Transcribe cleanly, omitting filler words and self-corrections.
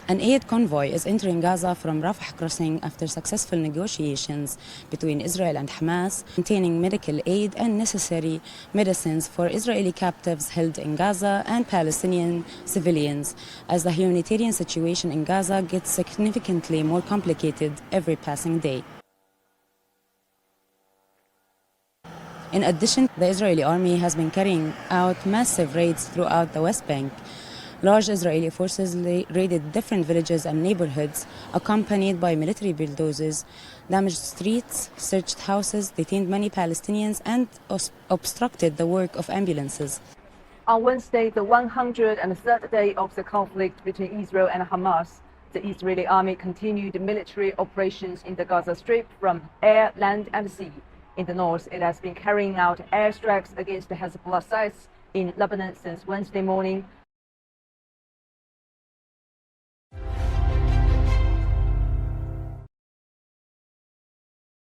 An aid convoy is entering Gaza from Rafah crossing after successful negotiations between Israel and Hamas, containing medical aid and necessary medicines for Israeli captives held in Gaza and Palestinian civilians, as the humanitarian situation in Gaza gets significantly more complicated every passing day. In addition, the Israeli army has been carrying out massive raids throughout the West Bank. Large Israeli forces raided different villages and neighborhoods, accompanied by military bulldozers, damaged streets, searched houses, detained many Palestinians, and obstructed the work of ambulances. On Wednesday, the 103rd day of the conflict between Israel and Hamas, the Israeli army continued military operations in the Gaza Strip from air, land, and sea. In the north, it has been carrying out airstrikes against the Hezbollah sites in Lebanon since Wednesday morning,